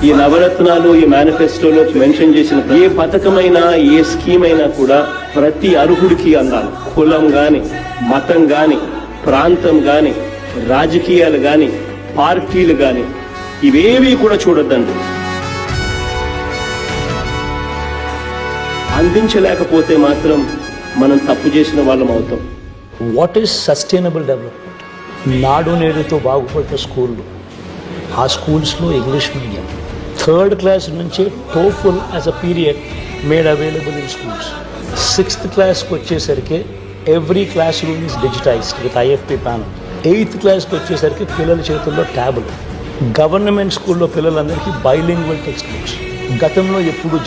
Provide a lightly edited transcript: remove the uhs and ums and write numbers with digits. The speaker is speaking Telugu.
ఈ నవరత్నాలు ఈ మేనిఫెస్టోలో మెన్షన్ చేసిన ఏ పథకమైనా ఏ స్కీమ్ అయినా కూడా ప్రతి అర్హుడికి అందాలి. కులం గాని, మతం గాని, ప్రాంతం గాని, రాజకీయాలు గాని, పార్టీలు గాని ఇవేవి కూడా చూడొద్దండి. అందించలేకపోతే మాత్రం మనం తప్పు చేసిన వాళ్ళం అవుతాం. What is sustainable development? నాడు నేడుతో బాగుపడ్డ స్కూళ్ళు, ఆ స్కూల్స్లో ఇంగ్లీష్ మీడియం, 3rd క్లాస్ నుంచే TOEFL as a period made available in schools. 6th క్లాస్కి వచ్చేసరికి every class room is digitised with IFP panel. 8th క్లాస్కి వచ్చేసరికి పిల్లల చేతుల్లో ట్యాబులు. గవర్నమెంట్ స్కూల్లో పిల్లలందరికీ బైలింగ్వల్ టెక్స్ట్ బుక్స్. గతంలో ఎప్పుడు